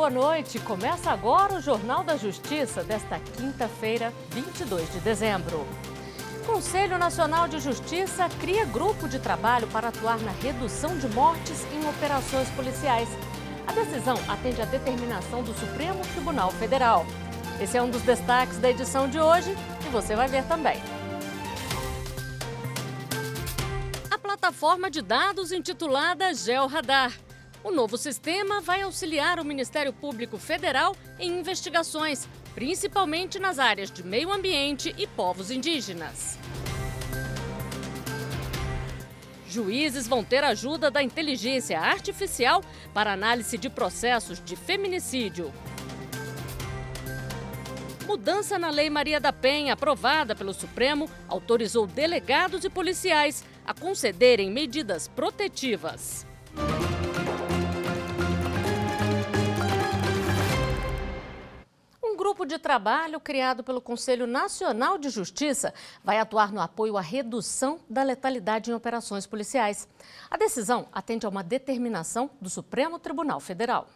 boa noite. Começa agora o Jornal da Justiça desta quinta-feira, 22 de dezembro. Conselho Nacional de Justiça cria grupo de trabalho para atuar na redução de mortes em operações policiais. A decisão atende à determinação do Supremo Tribunal Federal. Esse é um dos destaques da edição de hoje e você vai ver também. A plataforma de dados intitulada GeoRadar. O novo sistema vai auxiliar o Ministério Público Federal em investigações, principalmente nas áreas de meio ambiente e povos indígenas. Juízes vão ter ajuda da inteligência artificial para análise de processos de feminicídio. Mudança na Lei Maria da Penha, aprovada pelo Supremo, autorizou delegados e policiais a concederem medidas protetivas. Um grupo de trabalho criado pelo Conselho Nacional de Justiça vai atuar no apoio à redução da letalidade em operações policiais. A decisão atende a uma determinação do Supremo Tribunal Federal.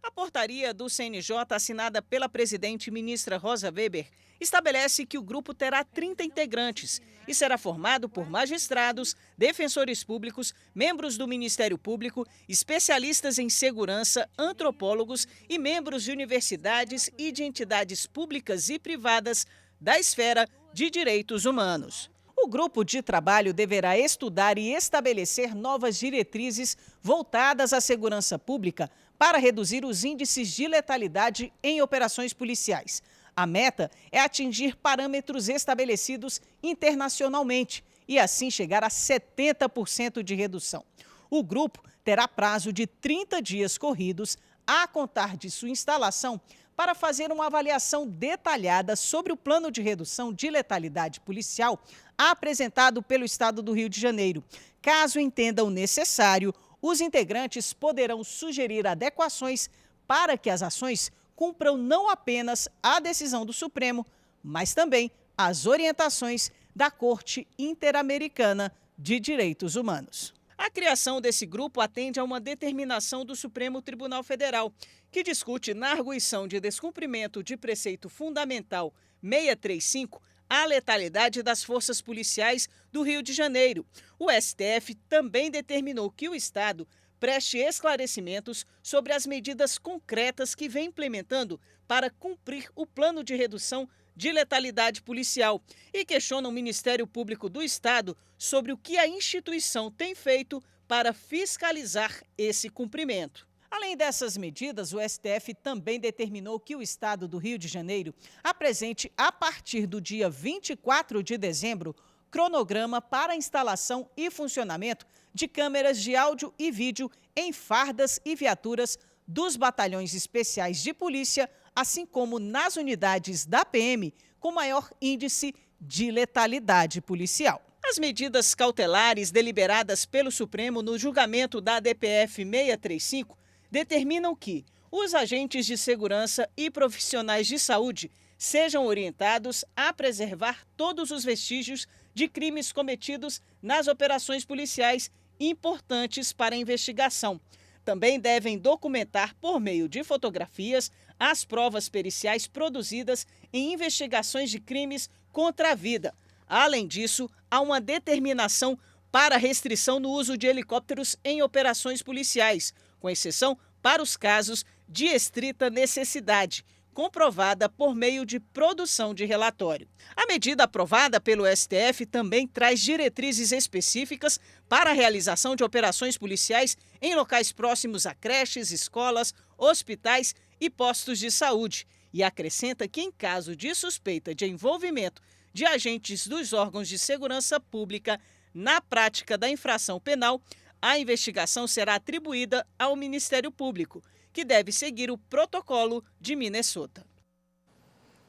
A portaria do CNJ, assinada pela presidente ministra Rosa Weber, estabelece que o grupo terá 30 integrantes e será formado por magistrados, defensores públicos, membros do Ministério Público, especialistas em segurança, antropólogos e membros de universidades e de entidades públicas e privadas da esfera de direitos humanos. O grupo de trabalho deverá estudar e estabelecer novas diretrizes voltadas à segurança pública para reduzir os índices de letalidade em operações policiais. A meta é atingir parâmetros estabelecidos internacionalmente e assim chegar a 70% de redução. O grupo terá prazo de 30 dias corridos a contar de sua instalação para fazer uma avaliação detalhada sobre o plano de redução de letalidade policial apresentado pelo Estado do Rio de Janeiro. Caso entendam necessário, os integrantes poderão sugerir adequações para que as ações cumpram não apenas a decisão do Supremo, mas também as orientações da Corte Interamericana de Direitos Humanos. A criação desse grupo atende a uma determinação do Supremo Tribunal Federal, que discute na arguição de descumprimento de preceito fundamental 635 a letalidade das forças policiais do Rio de Janeiro. O STF também determinou que o Estado preste esclarecimentos sobre as medidas concretas que vem implementando para cumprir o plano de redução de letalidade policial e questiona o Ministério Público do Estado sobre o que a instituição tem feito para fiscalizar esse cumprimento. Além dessas medidas, o STF também determinou que o Estado do Rio de Janeiro apresente, a partir do dia 24 de dezembro, cronograma para a instalação e funcionamento de câmeras de áudio e vídeo em fardas e viaturas dos batalhões especiais de polícia, assim como nas unidades da PM com maior índice de letalidade policial. As medidas cautelares deliberadas pelo Supremo no julgamento da DPF 635 determinam que os agentes de segurança e profissionais de saúde sejam orientados a preservar todos os vestígios de crimes cometidos nas operações policiais importantes para a investigação. Também devem documentar, por meio de fotografias, as provas periciais produzidas em investigações de crimes contra a vida. Além disso, há uma determinação para restrição no uso de helicópteros em operações policiais, com exceção para os casos de estrita necessidade, comprovada por meio de produção de relatório. A medida aprovada pelo STF também traz diretrizes específicas para a realização de operações policiais em locais próximos a creches, escolas, hospitais e postos de saúde e acrescenta que, em caso de suspeita de envolvimento de agentes dos órgãos de segurança pública na prática da infração penal, a investigação será atribuída ao Ministério Público, que deve seguir o protocolo de Minnesota.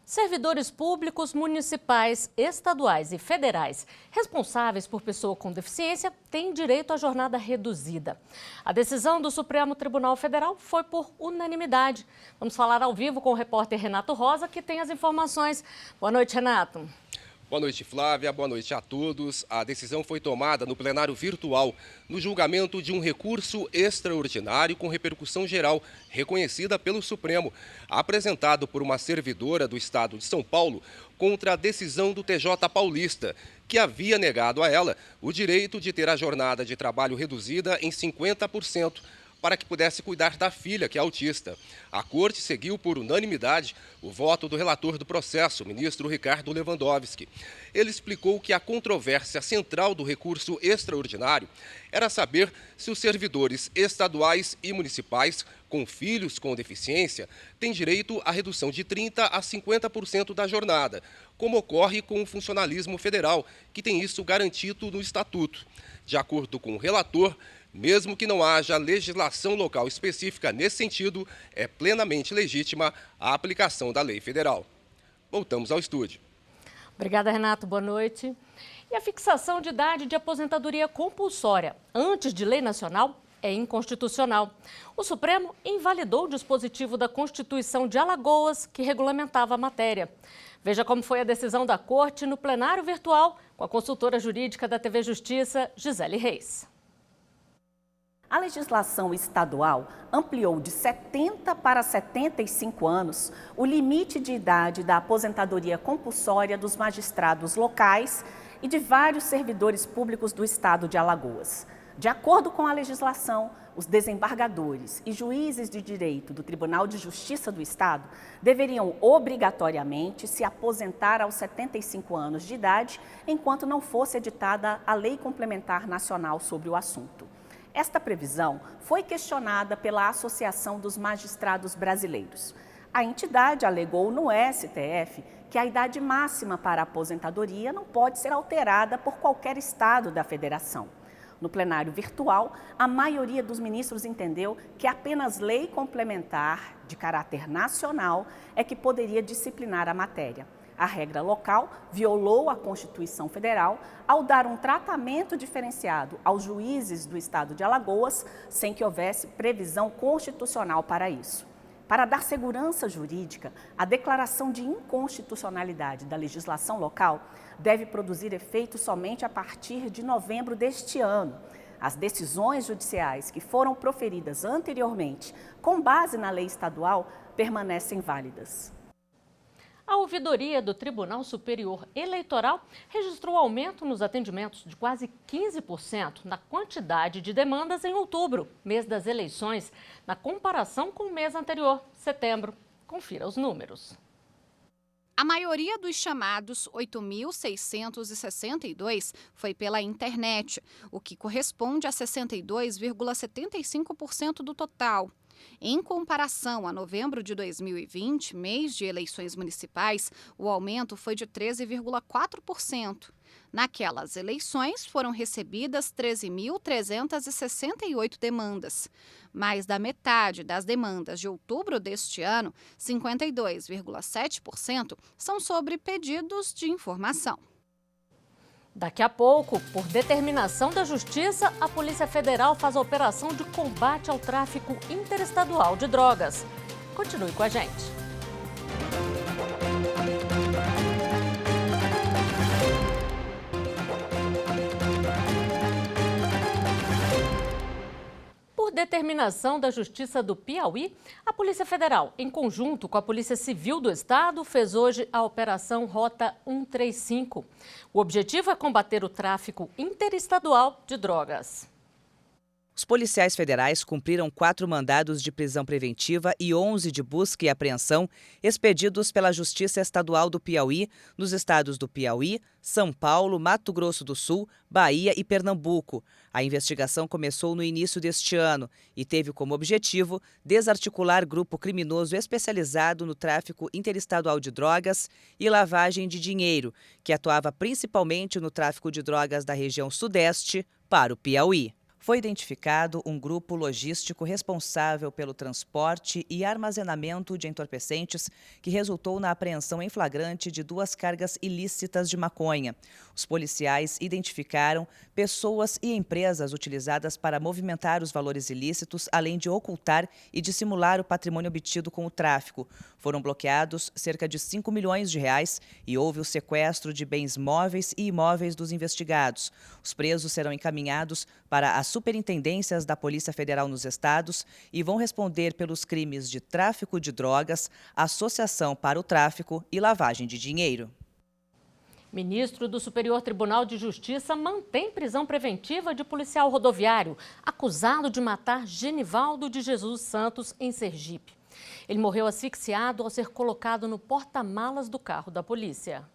Servidores públicos municipais, estaduais e federais responsáveis por pessoa com deficiência têm direito à jornada reduzida. A decisão do Supremo Tribunal Federal foi por unanimidade. Vamos falar ao vivo com o repórter Renato Rosa, que tem as informações. Boa noite, Renato. Boa noite, Flávia. Boa noite a todos. A decisão foi tomada no plenário virtual, no julgamento de um recurso extraordinário com repercussão geral, reconhecida pelo Supremo, apresentado por uma servidora do Estado de São Paulo contra a decisão do TJ paulista, que havia negado a ela o direito de ter a jornada de trabalho reduzida em 50%, para que pudesse cuidar da filha, que é autista. A corte seguiu por unanimidade o voto do relator do processo, o ministro Ricardo Lewandowski. Ele explicou que a controvérsia central do recurso extraordinário era saber se os servidores estaduais e municipais com filhos com deficiência têm direito à redução de 30% a 50% da jornada, como ocorre com o funcionalismo federal, que tem isso garantido no Estatuto. De acordo com o relator, mesmo que não haja legislação local específica nesse sentido, é plenamente legítima a aplicação da lei federal. Voltamos ao estúdio. Obrigada, Renato. Boa noite. E a fixação de idade de aposentadoria compulsória antes de lei nacional é inconstitucional. O Supremo invalidou o dispositivo da Constituição de Alagoas que regulamentava a matéria. Veja como foi a decisão da Corte no plenário virtual com a consultora jurídica da TV Justiça, Gisele Reis. A legislação estadual ampliou de 70 para 75 anos o limite de idade da aposentadoria compulsória dos magistrados locais e de vários servidores públicos do estado de Alagoas. De acordo com a legislação, os desembargadores e juízes de direito do Tribunal de Justiça do Estado deveriam obrigatoriamente se aposentar aos 75 anos de idade, enquanto não fosse editada a Lei Complementar Nacional sobre o assunto. Esta previsão foi questionada pela Associação dos Magistrados Brasileiros. A entidade alegou no STF que a idade máxima para a aposentadoria não pode ser alterada por qualquer estado da federação. No plenário virtual, a maioria dos ministros entendeu que apenas lei complementar de caráter nacional é que poderia disciplinar a matéria. A regra local violou a Constituição Federal ao dar um tratamento diferenciado aos juízes do estado de Alagoas, sem que houvesse previsão constitucional para isso. Para dar segurança jurídica, a declaração de inconstitucionalidade da legislação local deve produzir efeito somente a partir de novembro deste ano. As decisões judiciais que foram proferidas anteriormente, com base na lei estadual, permanecem válidas. A ouvidoria do Tribunal Superior Eleitoral registrou aumento nos atendimentos de quase 15% na quantidade de demandas em outubro, mês das eleições, na comparação com o mês anterior, setembro. Confira os números. A maioria dos chamados 8.662 foi pela internet, o que corresponde a 62,75% do total. Em comparação a novembro de 2020, mês de eleições municipais, o aumento foi de 13,4%. Naquelas eleições, foram recebidas 13.368 demandas. Mais da metade das demandas de outubro deste ano, 52,7%, são sobre pedidos de informação. Daqui a pouco, por determinação da Justiça, a Polícia Federal faz a operação de combate ao tráfico interestadual de drogas. Continue com a gente. Por determinação da Justiça do Piauí, a Polícia Federal, em conjunto com a Polícia Civil do Estado, fez hoje a Operação Rota 135. O objetivo é combater o tráfico interestadual de drogas. Os policiais federais cumpriram 4 mandados de prisão preventiva e 11 de busca e apreensão expedidos pela Justiça Estadual do Piauí nos estados do Piauí, São Paulo, Mato Grosso do Sul, Bahia e Pernambuco. A investigação começou no início deste ano e teve como objetivo desarticular grupo criminoso especializado no tráfico interestadual de drogas e lavagem de dinheiro, que atuava principalmente no tráfico de drogas da região sudeste para o Piauí. foi identificado um grupo logístico responsável pelo transporte e armazenamento de entorpecentes que resultou na apreensão em flagrante de 2 cargas ilícitas de maconha. Os policiais identificaram pessoas e empresas utilizadas para movimentar os valores ilícitos, além de ocultar e dissimular o patrimônio obtido com o tráfico. Foram bloqueados cerca de 5 milhões de reais e houve o sequestro de bens móveis e imóveis dos investigados. Os presos serão encaminhados para as superintendências da Polícia Federal nos estados e vão responder pelos crimes de tráfico de drogas, associação para o tráfico e lavagem de dinheiro. Ministro do Superior Tribunal de Justiça mantém prisão preventiva de policial rodoviário acusado de matar Genivaldo de Jesus Santos em Sergipe. Ele morreu asfixiado ao ser colocado no porta-malas do carro da polícia.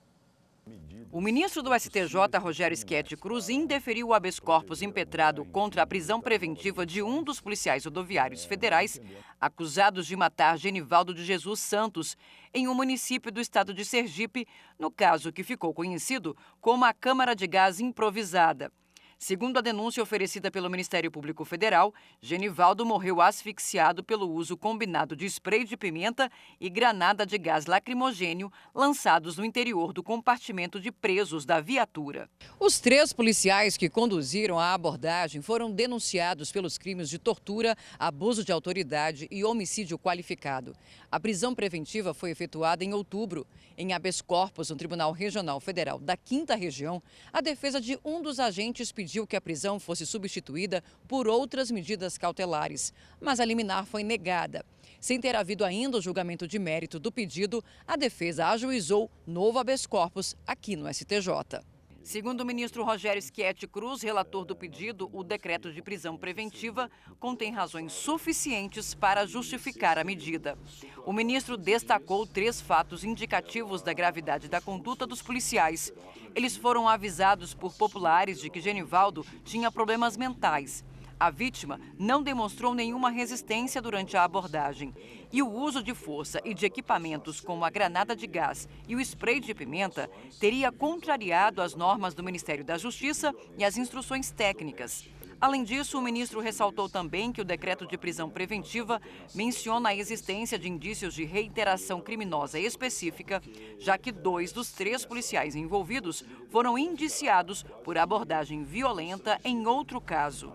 O ministro do STJ, Rogério Schetti Cruz, indeferiu o habeas corpus impetrado contra a prisão preventiva de um dos policiais rodoviários federais acusados de matar Genivaldo de Jesus Santos em um município do estado de Sergipe, no caso que ficou conhecido como a Câmara de Gás Improvisada. Segundo a denúncia oferecida pelo Ministério Público Federal, Genivaldo morreu asfixiado pelo uso combinado de spray de pimenta e granada de gás lacrimogênio lançados no interior do compartimento de presos da viatura. Os 3 policiais que conduziram a abordagem foram denunciados pelos crimes de tortura, abuso de autoridade e homicídio qualificado. A prisão preventiva foi efetuada em outubro. Em habeas corpus no Tribunal Regional Federal da 5ª Região, a defesa de um dos agentes pediu que a prisão fosse substituída por outras medidas cautelares, mas a liminar foi negada. Sem ter havido ainda o julgamento de mérito do pedido, a defesa ajuizou novo habeas corpus aqui no STJ. Segundo o ministro Rogério Schetti Cruz, relator do pedido, o decreto de prisão preventiva contém razões suficientes para justificar a medida. O ministro destacou 3 fatos indicativos da gravidade da conduta dos policiais. Eles foram avisados por populares de que Genivaldo tinha problemas mentais. A vítima não demonstrou nenhuma resistência durante a abordagem. E o uso de força e de equipamentos como a granada de gás e o spray de pimenta teria contrariado as normas do Ministério da Justiça e as instruções técnicas. Além disso, o ministro ressaltou também que o decreto de prisão preventiva menciona a existência de indícios de reiteração criminosa específica, já que 2 dos 3 policiais envolvidos foram indiciados por abordagem violenta em outro caso.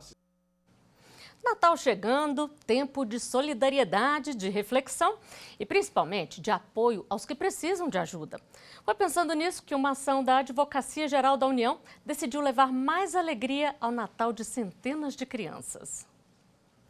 Natal chegando, tempo de solidariedade, de reflexão e principalmente de apoio aos que precisam de ajuda. Foi pensando nisso que uma ação da Advocacia Geral da União decidiu levar mais alegria ao Natal de centenas de crianças.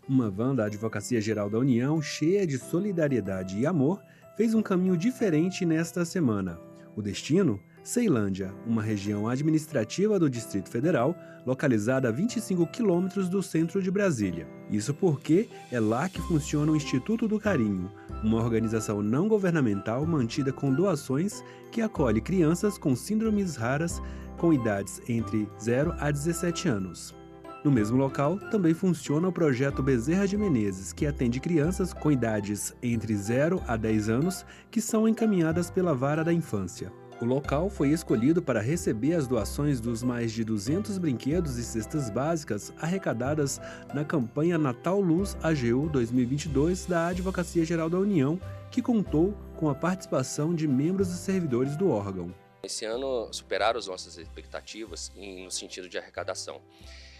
Uma van da Advocacia Geral da União, cheia de solidariedade e amor, fez um caminho diferente nesta semana. O destino? Ceilândia, uma região administrativa do Distrito Federal, localizada a 25 quilômetros do centro de Brasília. Isso porque é lá que funciona o Instituto do Carinho, uma organização não governamental mantida com doações que acolhe crianças com síndromes raras com idades entre 0 a 17 anos. No mesmo local, também funciona o projeto Bezerra de Menezes, que atende crianças com idades entre 0 a 10 anos que são encaminhadas pela Vara da Infância. O local foi escolhido para receber as doações dos mais de 200 brinquedos e cestas básicas arrecadadas na campanha Natal Luz AGU 2022 da Advocacia Geral da União, que contou com a participação de membros e servidores do órgão. Esse ano superaram as nossas expectativas no sentido de arrecadação.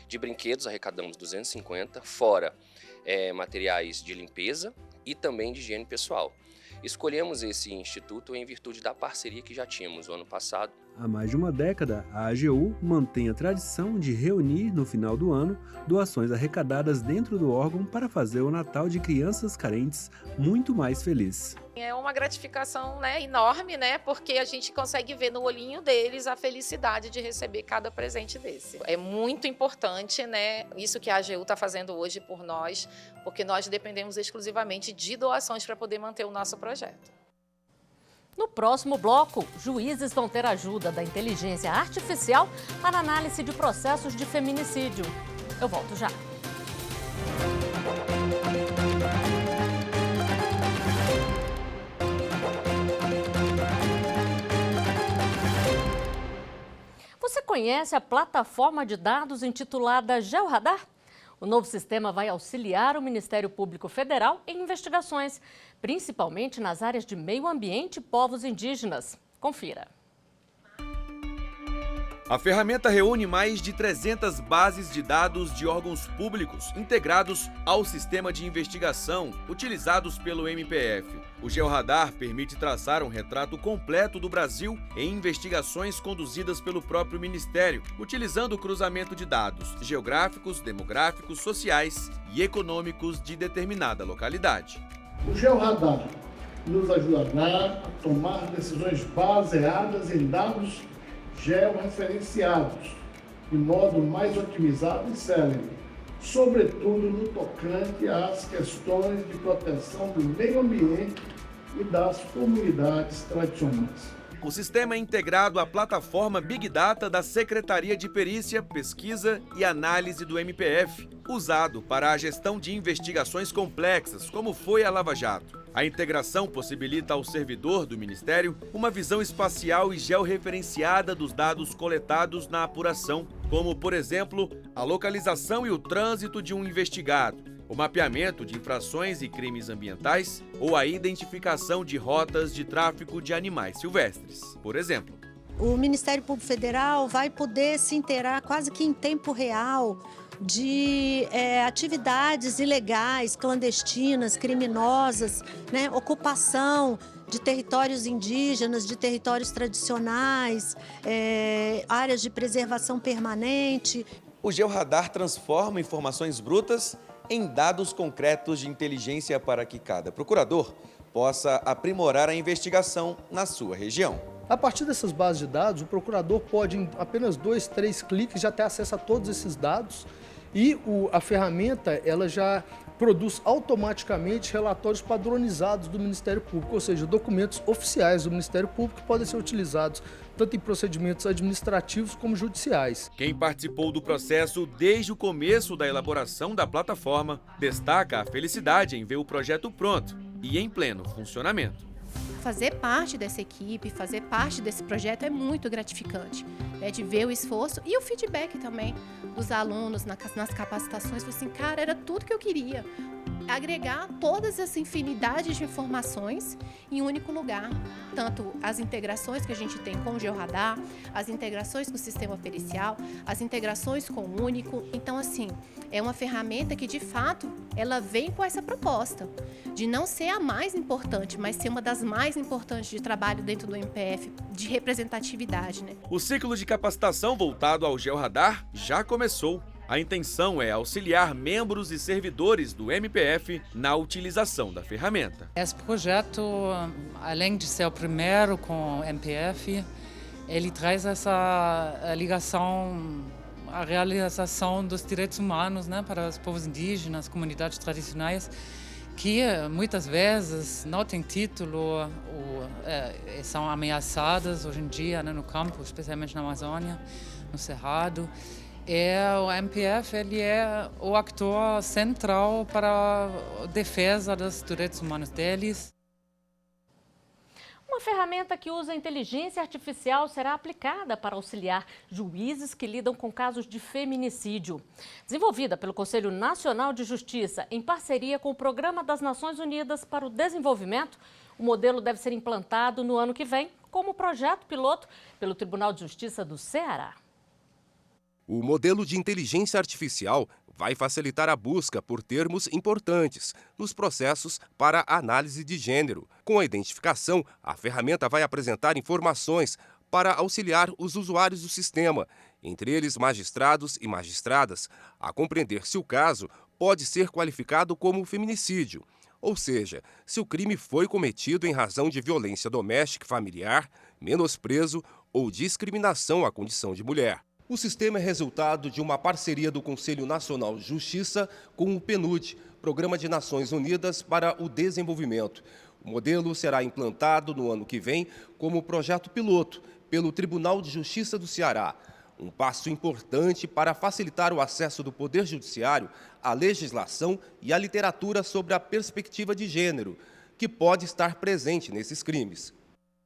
De brinquedos arrecadamos 250, fora materiais de limpeza e também de higiene pessoal. Escolhemos esse instituto em virtude da parceria que já tínhamos no ano passado. Há mais de uma década, a AGU mantém a tradição de reunir, no final do ano, doações arrecadadas dentro do órgão para fazer o Natal de crianças carentes muito mais feliz. É uma gratificação, enorme, porque a gente consegue ver no olhinho deles a felicidade de receber cada presente desse. É muito importante, isso que a AGU está fazendo hoje por nós, porque nós dependemos exclusivamente de doações para poder manter o nosso projeto. No próximo bloco, juízes vão ter ajuda da inteligência artificial para análise de processos de feminicídio. Eu volto já. Você conhece a plataforma de dados intitulada GeoRadar? O novo sistema vai auxiliar o Ministério Público Federal em investigações, principalmente nas áreas de meio ambiente e povos indígenas. Confira. A ferramenta reúne mais de 300 bases de dados de órgãos públicos integrados ao sistema de investigação utilizados pelo MPF. O Georradar permite traçar um retrato completo do Brasil em investigações conduzidas pelo próprio Ministério, utilizando o cruzamento de dados geográficos, demográficos, sociais e econômicos de determinada localidade. O Georradar nos ajudará a tomar decisões baseadas em dados georreferenciados, de modo mais otimizado e célere, sobretudo no tocante às questões de proteção do meio ambiente e das comunidades tradicionais. O sistema é integrado à plataforma Big Data da Secretaria de Perícia, Pesquisa e Análise do MPF, usado para a gestão de investigações complexas, como foi a Lava Jato. A integração possibilita ao servidor do Ministério uma visão espacial e georreferenciada dos dados coletados na apuração, como, por exemplo, a localização e o trânsito de um investigado, o mapeamento de infrações e crimes ambientais ou a identificação de rotas de tráfico de animais silvestres, por exemplo. O Ministério Público Federal vai poder se inteirar quase que em tempo real de atividades ilegais, clandestinas, criminosas, né? Ocupação de territórios indígenas, de territórios tradicionais, áreas de preservação permanente. O Georradar transforma informações brutas em dados concretos de inteligência para que cada procurador possa aprimorar a investigação na sua região. A partir dessas bases de dados, o procurador pode, em apenas 2, 3 cliques, já ter acesso a todos esses dados e a ferramenta ela já produz automaticamente relatórios padronizados do Ministério Público, ou seja, documentos oficiais do Ministério Público que podem ser utilizados tanto em procedimentos administrativos como judiciais. Quem participou do processo desde o começo da elaboração da plataforma destaca a felicidade em ver o projeto pronto e em pleno funcionamento. Fazer parte dessa equipe, fazer parte desse projeto é muito gratificante, né, de ver o esforço e o feedback também dos alunos nas capacitações. Assim, cara, era tudo que eu queria, agregar todas essa infinidade de informações em um único lugar, tanto as integrações que a gente tem com o Georradar, as integrações com o sistema pericial, as integrações com o Único. Então, assim, é uma ferramenta que, de fato, ela vem com essa proposta de não ser a mais importante, mas ser uma das mais importantes de trabalho dentro do MPF, de representatividade, né? O ciclo de capacitação voltado ao Georradar já começou. A intenção é auxiliar membros e servidores do MPF na utilização da ferramenta. Esse projeto, além de ser o primeiro com o MPF, ele traz essa ligação à realização dos direitos humanos, né, para os povos indígenas, comunidades tradicionais, que muitas vezes não têm título ou são ameaçadas hoje em dia, né, no campo, especialmente na Amazônia, no Cerrado. O MPF ele é o ator central para a defesa dos direitos humanos deles. Uma ferramenta que usa inteligência artificial será aplicada para auxiliar juízes que lidam com casos de feminicídio. Desenvolvida pelo Conselho Nacional de Justiça em parceria com o Programa das Nações Unidas para o Desenvolvimento, o modelo deve ser implantado no ano que vem como projeto piloto pelo Tribunal de Justiça do Ceará. O modelo de inteligência artificial vai facilitar a busca por termos importantes nos processos para análise de gênero. Com a identificação, a ferramenta vai apresentar informações para auxiliar os usuários do sistema, entre eles magistrados e magistradas, a compreender se o caso pode ser qualificado como feminicídio, ou seja, se o crime foi cometido em razão de violência doméstica e familiar, menosprezo ou discriminação à condição de mulher. O sistema é resultado de uma parceria do Conselho Nacional de Justiça com o PNUD, Programa de Nações Unidas para o Desenvolvimento. O modelo será implantado no ano que vem como projeto piloto pelo Tribunal de Justiça do Ceará. Um passo importante para facilitar o acesso do Poder Judiciário à legislação e à literatura sobre a perspectiva de gênero, que pode estar presente nesses crimes.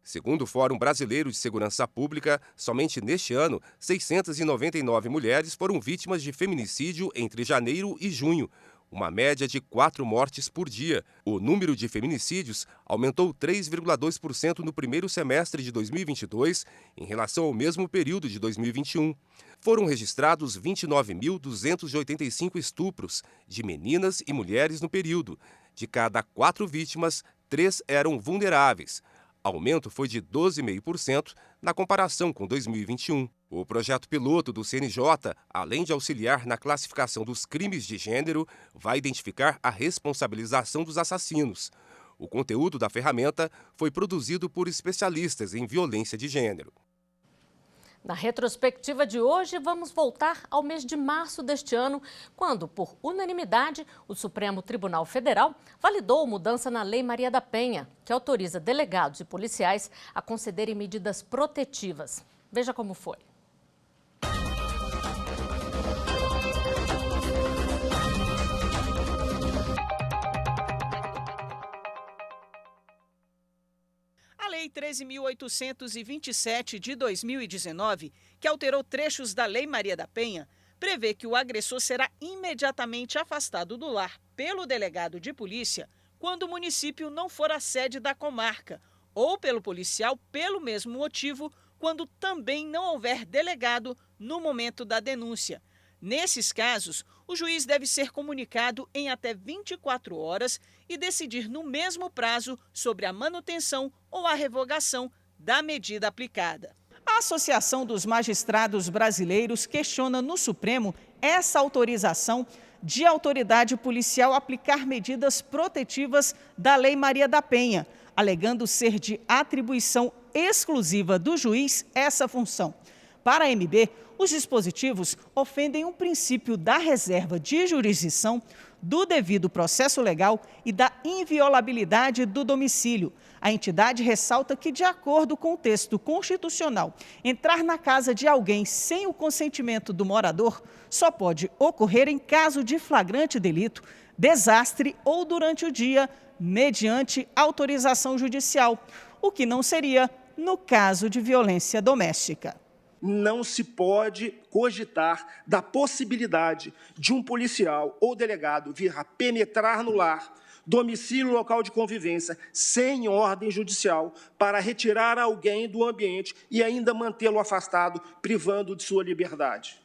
Segundo o Fórum Brasileiro de Segurança Pública, somente neste ano, 699 mulheres foram vítimas de feminicídio entre janeiro e junho, uma média de 4 mortes por dia. O número de feminicídios aumentou 3,2% no primeiro semestre de 2022 em relação ao mesmo período de 2021. Foram registrados 29.285 estupros de meninas e mulheres no período. De cada 4 vítimas, 3 eram vulneráveis. Aumento foi de 12,5% na comparação com 2021. O projeto piloto do CNJ, além de auxiliar na classificação dos crimes de gênero, vai identificar a responsabilização dos assassinos. O conteúdo da ferramenta foi produzido por especialistas em violência de gênero. Na retrospectiva de hoje, vamos voltar ao mês de março deste ano, quando, por unanimidade, o Supremo Tribunal Federal validou mudança na Lei Maria da Penha, que autoriza delegados e policiais a concederem medidas protetivas. Veja como foi. A Lei 13.827 de 2019, que alterou trechos da Lei Maria da Penha, prevê que o agressor será imediatamente afastado do lar pelo delegado de polícia quando o município não for a sede da comarca, ou pelo policial pelo mesmo motivo quando também não houver delegado no momento da denúncia. Nesses casos, o juiz deve ser comunicado em até 24 horas e decidir no mesmo prazo sobre a manutenção ou a revogação da medida aplicada. A Associação dos Magistrados Brasileiros questiona no Supremo essa autorização de autoridade policial aplicar medidas protetivas da Lei Maria da Penha, alegando ser de atribuição exclusiva do juiz essa função. Para a MB, os dispositivos ofendem o princípio da reserva de jurisdição, do devido processo legal e da inviolabilidade do domicílio. A entidade ressalta que, de acordo com o texto constitucional, entrar na casa de alguém sem o consentimento do morador só pode ocorrer em caso de flagrante delito, desastre ou durante o dia, mediante autorização judicial, o que não seria no caso de violência doméstica. Não se pode cogitar da possibilidade de um policial ou delegado vir a penetrar no lar, domicílio local de convivência, sem ordem judicial, para retirar alguém do ambiente e ainda mantê-lo afastado, privando de sua liberdade.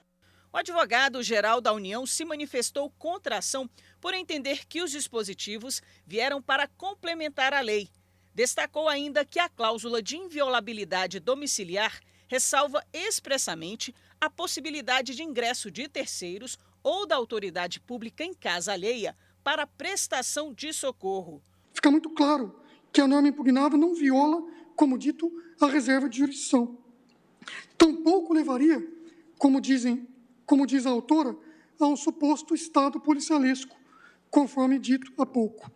O advogado-geral da União se manifestou contra a ação por entender que os dispositivos vieram para complementar a lei. Destacou ainda que a cláusula de inviolabilidade domiciliar ressalva expressamente a possibilidade de ingresso de terceiros ou da autoridade pública em casa alheia para prestação de socorro. Fica muito claro que a norma impugnada não viola, como dito, a reserva de jurisdição. Tampouco levaria, como diz a autora, a um suposto estado policialesco, conforme dito há pouco.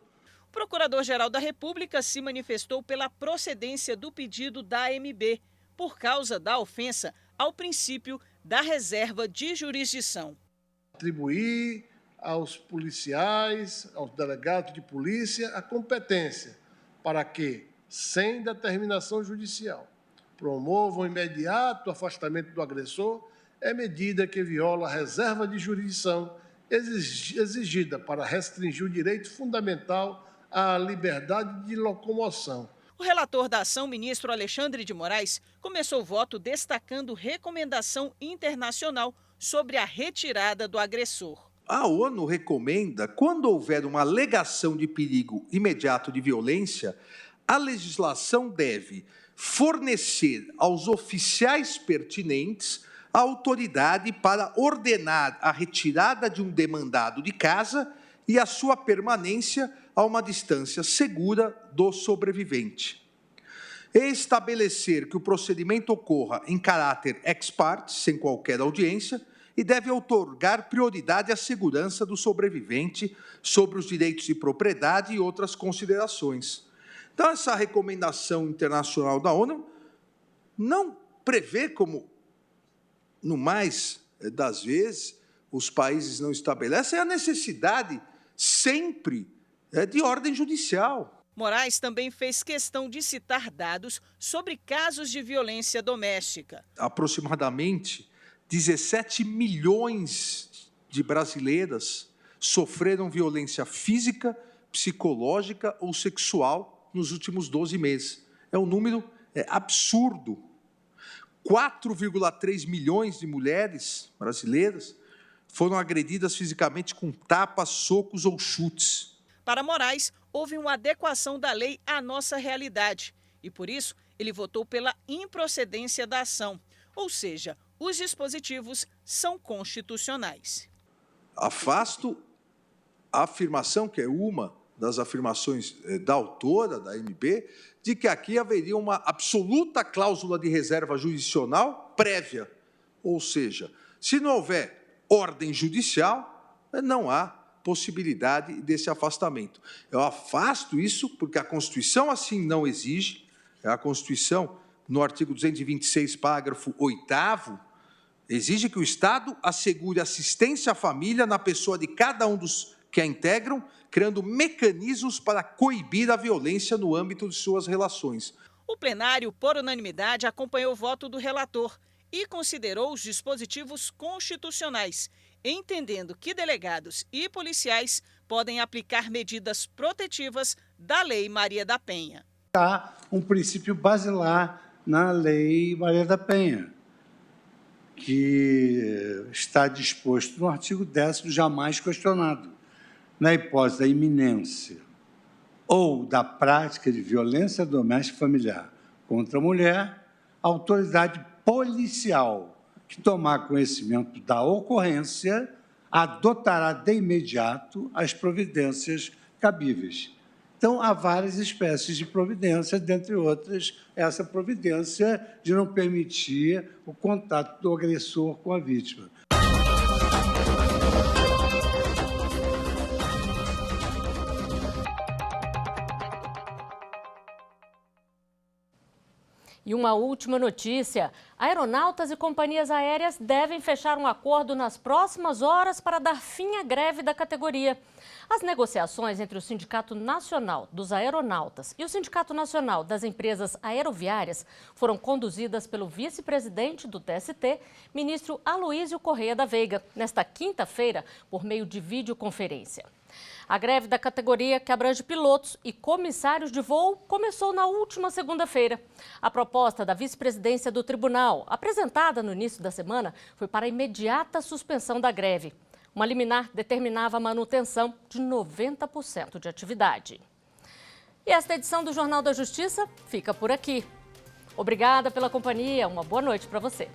O Procurador-Geral da República se manifestou pela procedência do pedido da AMB, por causa da ofensa ao princípio da reserva de jurisdição. Atribuir aos policiais, aos delegados de polícia, a competência para que, sem determinação judicial, promovam o imediato afastamento do agressor é medida que viola a reserva de jurisdição exigida para restringir o direito fundamental à liberdade de locomoção. O relator da ação, ministro Alexandre de Moraes, começou o voto destacando recomendação internacional sobre a retirada do agressor. A ONU recomenda, quando houver uma alegação de perigo imediato de violência, a legislação deve fornecer aos oficiais pertinentes a autoridade para ordenar a retirada de um demandado de casa e a sua permanência a uma distância segura do sobrevivente. Estabelecer que o procedimento ocorra em caráter ex parte, sem qualquer audiência, e deve outorgar prioridade à segurança do sobrevivente sobre os direitos de propriedade e outras considerações. Então, essa recomendação internacional da ONU não prevê como, no mais das vezes, os países não estabelecem a necessidade sempre de ordem judicial. Moraes também fez questão de citar dados sobre casos de violência doméstica. Aproximadamente 17 milhões de brasileiras sofreram violência física, psicológica ou sexual nos últimos 12 meses. É um número absurdo. 4,3 milhões de mulheres brasileiras foram agredidas fisicamente com tapas, socos ou chutes. Para Moraes, houve uma adequação da lei à nossa realidade e, por isso, ele votou pela improcedência da ação, ou seja, os dispositivos são constitucionais. Afasto a afirmação, que é uma das afirmações da autora, da MB, de que aqui haveria uma absoluta cláusula de reserva jurisdicional prévia. Ou seja, se não houver ordem judicial, não há possibilidade desse afastamento. Eu afasto isso porque a Constituição assim não exige. A Constituição, no artigo 226, parágrafo 8º, exige que o Estado assegure assistência à família na pessoa de cada um dos que a integram, criando mecanismos para coibir a violência no âmbito de suas relações. O plenário, por unanimidade, acompanhou o voto do relator e considerou os dispositivos constitucionais, entendendo que delegados e policiais podem aplicar medidas protetivas da Lei Maria da Penha. Há um princípio basilar na Lei Maria da Penha, que está disposto no artigo 10º, jamais questionado. Na hipótese da iminência ou da prática de violência doméstica e familiar contra a mulher, a autoridade policial que tomar conhecimento da ocorrência adotará de imediato as providências cabíveis. Então, há várias espécies de providências, dentre outras, essa providência de não permitir o contato do agressor com a vítima. E uma última notícia: aeronautas e companhias aéreas devem fechar um acordo nas próximas horas para dar fim à greve da categoria. As negociações entre o Sindicato Nacional dos Aeronautas e o Sindicato Nacional das Empresas Aeroviárias foram conduzidas pelo vice-presidente do TST, ministro Aloísio Correia da Veiga, nesta quinta-feira, por meio de videoconferência. A greve da categoria, que abrange pilotos e comissários de voo, começou na última segunda-feira. A proposta da vice-presidência do tribunal, apresentada no início da semana, foi para a imediata suspensão da greve. Uma liminar determinava a manutenção de 90% de atividade. E esta edição do Jornal da Justiça fica por aqui. Obrigada pela companhia, uma boa noite para você.